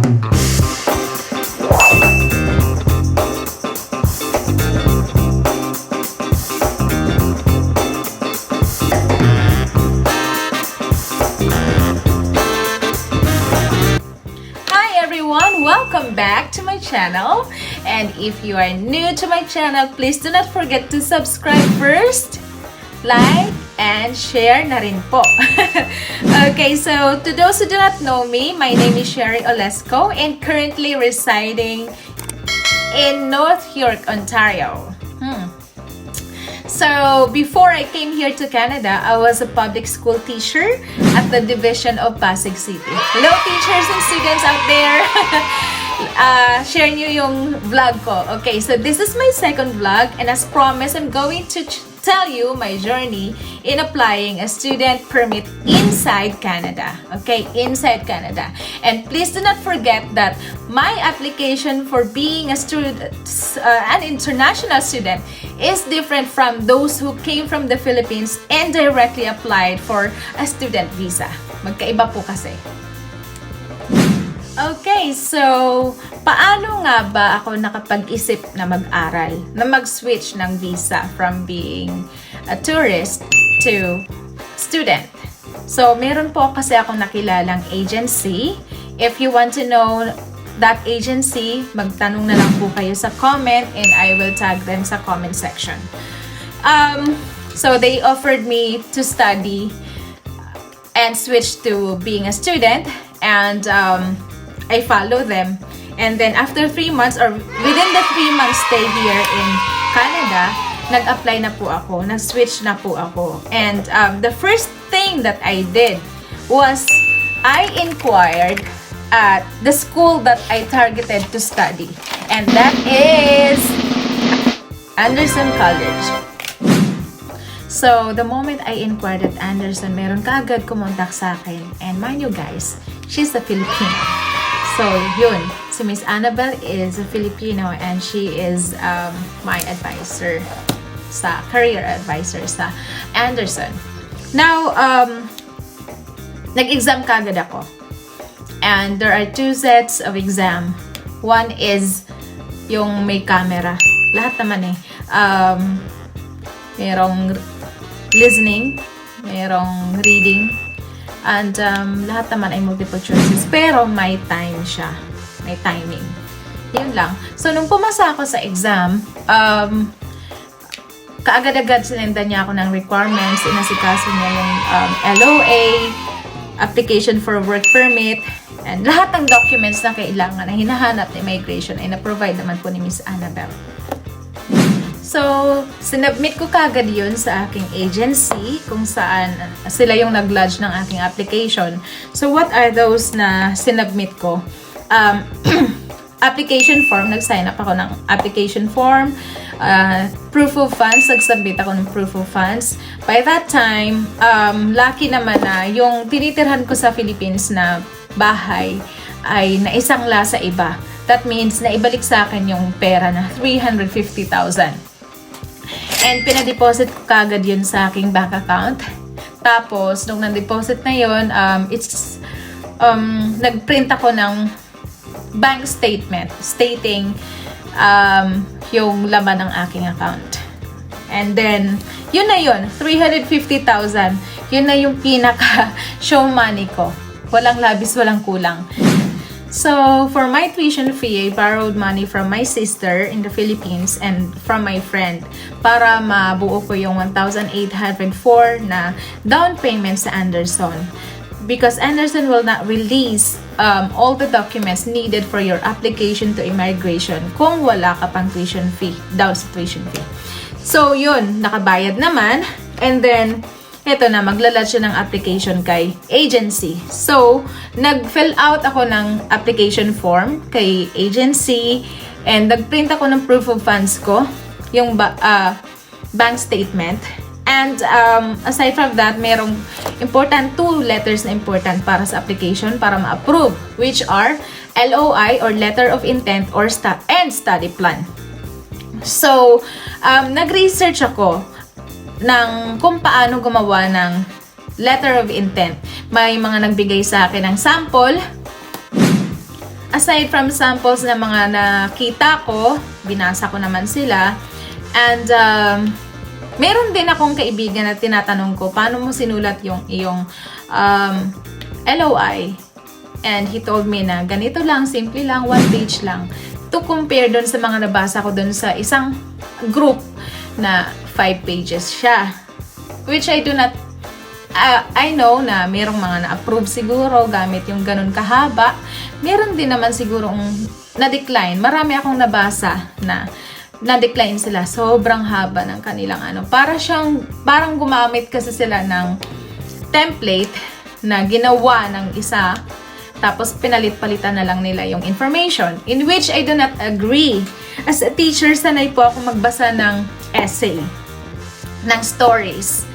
Welcome back to my channel, and if you are new to my channel, please do not forget to subscribe first, like, and share na rin po. Okay, so to those who do not know me, my name is Sherry Olesco and currently residing in North York, Ontario. So, before I came here to Canada, I was a public school teacher at the Division of Pasig City. Hello, teachers and students out there! Share nyo yung vlog ko. Okay, so this is my second vlog, and as promised, I'm going to tell you my journey in applying a student permit inside Canada. Okay, inside Canada. And please do not forget that my application for being a student, an international student, is different from those who came from the Philippines and directly applied for a student visa. Magkaiba po kasi. Okay, so paano nga ba ako nakapag-isip na mag-aral, na mag-switch ng visa from being a tourist to student? So, meron po kasi akong nakilalang agency. If you want to know that agency, magtanong na lang po kayo sa comment and I will tag them sa comment section. So, they offered me to study and switch to being a student, and I follow them. And then after 3 months, or within the 3 months stay here in Canada, nag-apply na po ako, nag-switch na po ako. And the first thing that I did was I inquired at the school that I targeted to study. And that is Anderson College. So, the moment I inquired at Anderson, meron kaagad kumontak sa akin. And mind you guys, she's a Filipino. So, yun. Si Miss Annabelle is a Filipino and she is my advisor career advisor sa Anderson. Now, nag-exam kagad ako. And there are 2 sets of exam. One is yung may camera. Lahat naman eh. Merong listening, merong reading, and lahat naman ay multiple choices. Pero may time siya. May timing. Yun lang. So, nung pumasa ako sa exam, kaagad-agad sinendan niya ako ng requirements. Inasikaso niya yung LOA, application for work permit, and lahat ng documents na kailangan na hinahanap ng immigration ay na-provide naman po ni Miss Annabelle. So, sinubmit ko kagad yun sa aking agency kung saan sila yung nag-lodge ng aking application. So, what are those na sinubmit ko? Application form, nag-sign up ako ng application form. Proof of funds, nag-submit ako ng proof of funds. By that time, lucky naman na yung tinitirhan ko sa Philippines na bahay ay naisangla sa iba. That means, naibalik sa akin yung pera na 350,000. And pinadeposit ko kagad yun sa aking bank account. Tapos, nung na-deposit na yun, nag-print ako ng bank statement stating yung laman ng aking account. And then, yun na yun, 350,000. Yun na yung pinaka-show money ko. Walang labis, walang kulang. So, for my tuition fee, I borrowed money from my sister in the Philippines and from my friend para mabuo ko yung 1,804 na down payment sa Anderson. Because Anderson will not release all the documents needed for your application to immigration kung wala ka pang tuition fee, down sa tuition fee. So, yun, nakabayad naman. And then, eto na, maglalodge siya ng application kay agency. So, nag-fill out ako ng application form kay agency and nag-print ako ng proof of funds ko, yung bank statement. And aside from that, merong important 2 letters na important para sa application para ma-approve, which are LOI or Letter of Intent or study plan. So, nag-research ako ng kung paano gumawa ng letter of intent. May mga nagbigay sa akin ng sample aside from samples na mga nakita ko, binasa ko naman sila. And meron din akong kaibigan na tinatanong ko, paano mo sinulat yung iyong LOI? And he told me na ganito lang, simple lang, 1 page lang. To compare doon sa mga nabasa ko doon sa isang group na 5 pages siya. Which I do not, I know na merong mga na-approve siguro gamit yung ganun kahaba. Meron din naman siguro na-decline. Marami akong nabasa na na-decline sila. Sobrang haba ng kanilang parang gumamit kasi sila ng template na ginawa ng isa, tapos pinalit-palitan na lang nila yung information, in which I do not agree. As a teacher, sanay po ako magbasa ng essay, ng stories.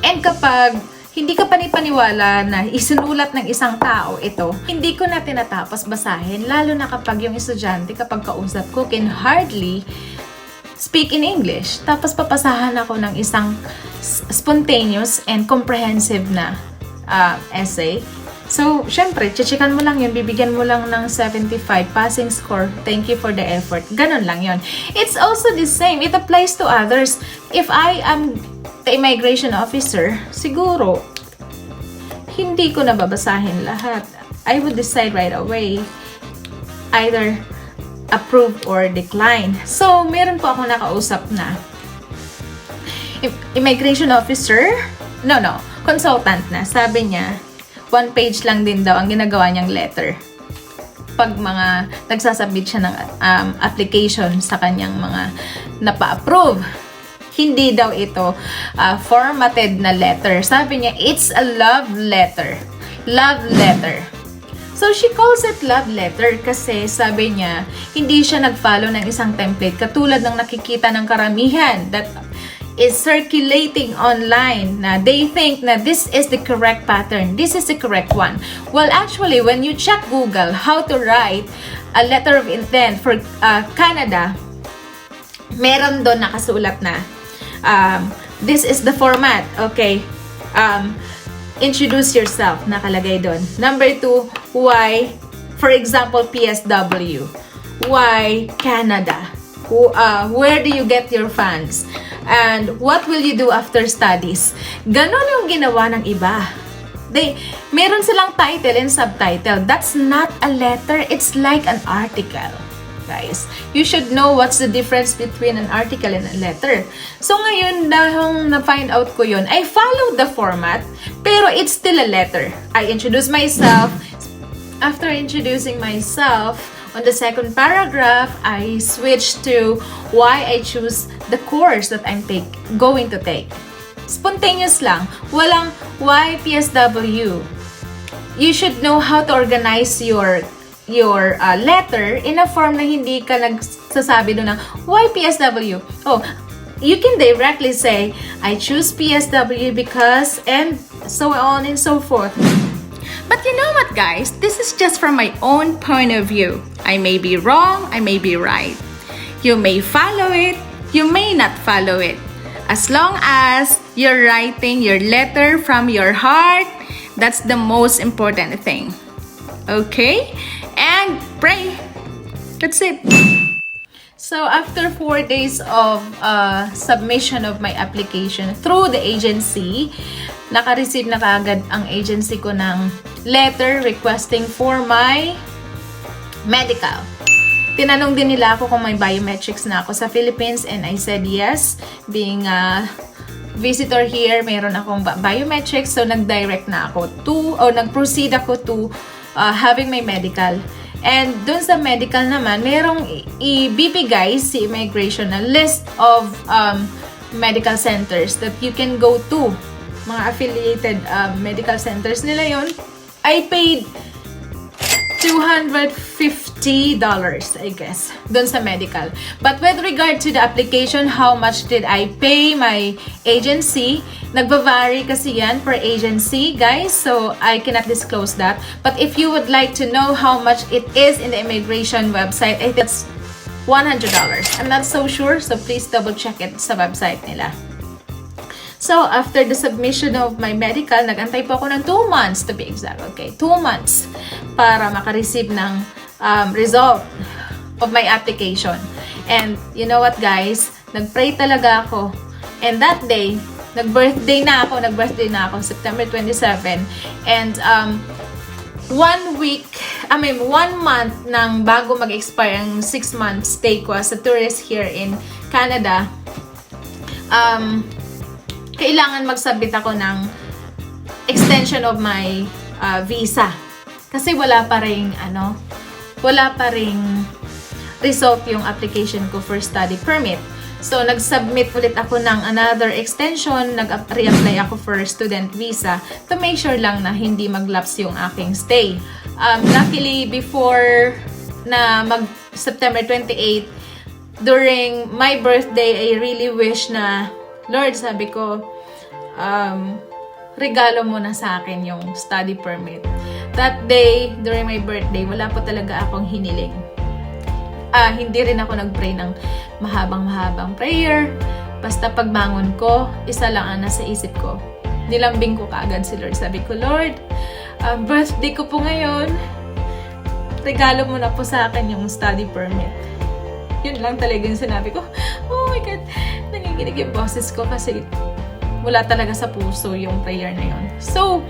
And kapag hindi ka panipaniwala na isinulat ng isang tao ito, hindi ko na tinatapos basahin, lalo na kapag yung estudyante, kapag kausap ko, can hardly speak in English. Tapos papasahan ako ng isang spontaneous and comprehensive na essay. So, syempre, chichikan mo lang yun, bibigyan mo lang ng 75 passing score. Thank you for the effort. Ganon lang yun. It's also the same. It applies to others. If I am the immigration officer, siguro, hindi ko nababasahin lahat. I would decide right away, either approve or decline. So, meron po ako nakausap na immigration officer, consultant na. Sabi niya, 1 page lang din daw ang ginagawa niyang letter pag mga nagsasubmit siya ng application sa kanyang mga napa-approve. Hindi daw ito formatted na letter. Sabi niya, it's a love letter. Love letter. So, she calls it love letter kasi sabi niya, hindi siya nag-follow ng isang template katulad ng nakikita ng karamihan that is circulating online na they think na this is the correct pattern, this is the correct one. Well, actually, when you check Google how to write a letter of intent for Canada, meron doon nakasulat na this is the format. Okay, introduce yourself, nakalagay doon. Number 2, why, for example, PSW. Why Canada? Where do you get your funds? And what will you do after studies? Ganon yung ginawa ng iba. Meron silang title and subtitle. That's not a letter. It's like an article. Guys, you should know what's the difference between an article and a letter. So ngayon, dahil na-find out ko yun, I followed the format, pero it's still a letter. I introduce myself. After introducing myself, on the second paragraph, I switch to why I choose the course that I'm going to take. Spontaneous lang. Walang why PSW. You should know how to organize your letter in a form na hindi ka nagsasabi doon ng why PSW. Oh, you can directly say, I choose PSW because, and so on and so forth. But you know what, guys? This is just from my own point of view. I may be wrong, I may be right. You may follow it, you may not follow it. As long as you're writing your letter from your heart, that's the most important thing. Okay? And pray. That's it. So, after 4 days of submission of my application through the agency, naka-receive na kaagad ang agency ko ng letter requesting for my medical. Tinanong din nila ako kung may biometrics na ako sa Philippines and I said yes. Being a visitor here, mayroon akong biometrics, so nag-direct na ako nag-proceed ako to having my medical. And dun sa medical naman, merong ibibigay si immigration na list of medical centers that you can go to. Mga affiliated medical centers nila yon. I paid $250, I guess, dun sa medical. But with regard to the application, how much did I pay my agency? Nagba-vary kasi yan per agency, guys. So, I cannot disclose that. But if you would like to know how much it is in the immigration website, I think it's $100. I'm not so sure, so please double check it sa website nila. So, after the submission of my medical, nag-antay po ako ng 2 months to be exact. Okay, 2 months para makareceive ng result of my application. And you know what guys, nagpray talaga ako. And that day, nag-birthday na ako, September 27. And 1 month nang bago mag-expire ang 6 months stay ko as a tourist here in Canada, kailangan magsubmit ako ng extension of my visa. Kasi wala pa ring result yung application ko for study permit. So, nag-submit ulit ako ng another extension, nag-re-apply ako for student visa to make sure lang na hindi mag-lapse yung aking stay. Luckily, before na September 28, during my birthday, I really wish na, Lord, sabi ko, regalo mo na sa akin yung study permit. That day, during my birthday, wala po talaga akong hiniling. Hindi rin ako nag-pray ng mahabang prayer. Basta pagbangon ko, isa lang ang nasa isip ko. Nilambing ko kaagad si Lord. Sabi ko, Lord, birthday ko po ngayon. Regalo mo na po sa akin yung study permit. Yun lang talaga yung sinabi ko. Oh my God, nanginginig yung boses ko kasi wala talaga sa puso yung prayer na yun. So,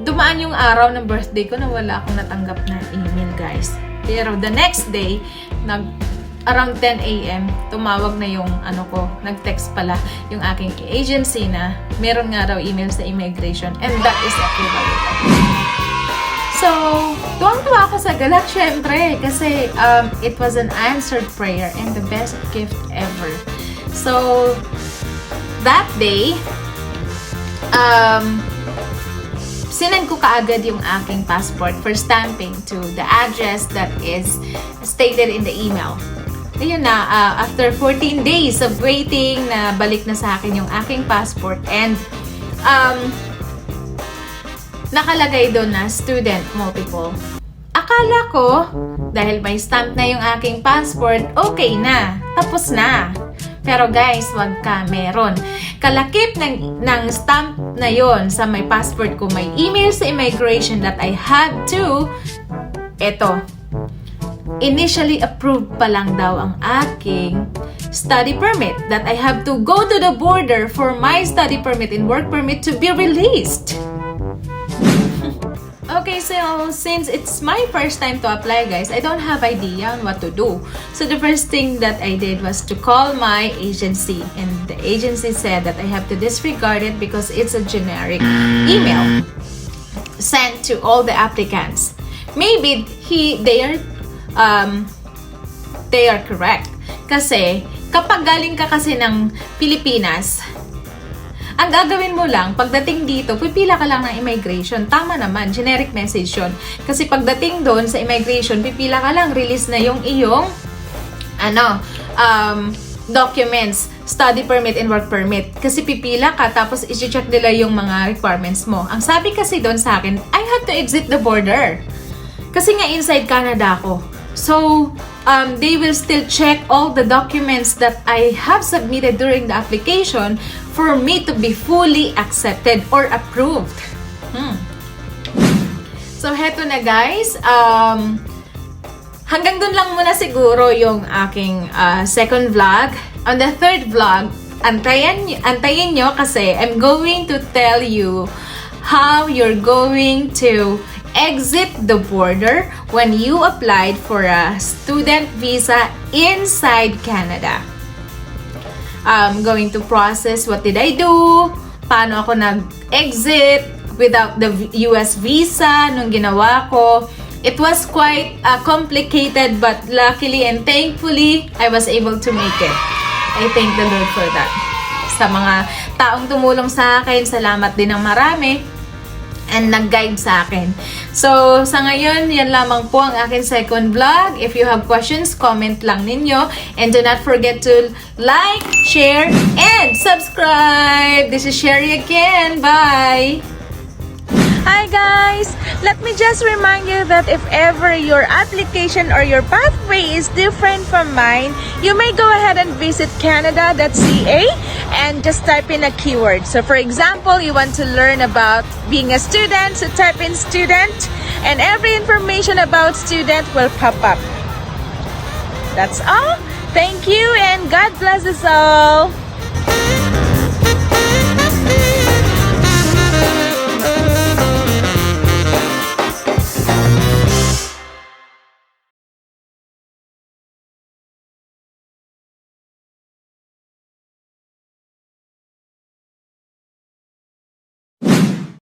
dumaan yung araw ng birthday ko na wala akong natanggap na email, guys. Pero the next day, around 10 a.m., tumawag na yung nag-text pala yung aking agency na meron nga raw email sa immigration and that is approvable. So, tuwang-tuwa ako sa galak, syempre, kasi it was an answered prayer and the best gift ever. So, that day, sinend ko kaagad yung aking passport for stamping to the address that is stated in the email. Ayun na, after 14 days of waiting, na balik na sa akin yung aking passport and nakalagay doon na student multiple. Akala ko, dahil may stamp na yung aking passport, okay na, tapos na. Pero guys, wag ka, meron. Kalakip ng stamp na yon sa my passport ko, may email sa immigration that I had to, initially approved pa lang daw ang aking study permit, that I have to go to the border for my study permit and work permit to be released. Okay, so since it's my first time to apply, guys, I don't have idea on what to do. So the first thing that I did was to call my agency, and the agency said that I have to disregard it because it's a generic email sent to all the applicants. Maybe they are correct. Kasi kapag galing ka kasi ng Pilipinas, ang gagawin mo lang, pagdating dito, pipila ka lang ng immigration. Tama naman, generic message yun. Kasi pagdating doon sa immigration, pipila ka lang, release na yung iyong documents, study permit and work permit. Kasi pipila ka, tapos i-check nila yung mga requirements mo. Ang sabi kasi doon sa akin, I have to exit the border. Kasi nga inside Canada ako. So, they will still check all the documents that I have submitted during the application for me to be fully accepted or approved. So, heto na guys. Hanggang dun lang muna siguro yung aking second vlog. On the third vlog, antayin nyo kasi I'm going to tell you how you're going to exit the border when you applied for a student visa inside Canada. I'm going to process what did I do, paano ako nag-exit without the US visa nung ginawa ko. It was quite complicated, but luckily and thankfully, I was able to make it. I thank the Lord for that. Sa mga taong tumulong sa akin, salamat din ng marami and nag-guide sa akin. So, sa ngayon, yan lamang po ang aking second vlog. If you have questions, comment lang ninyo. And do not forget to like, share, and subscribe. This is Sherry again. Bye! Hi guys! Let me just remind you that if ever your application or your pathway is different from mine, you may go ahead and visit canada.ca and just type in a keyword. So for example, you want to learn about being a student, so type in student, and every information about student will pop up. That's all. Thank you and God bless us all.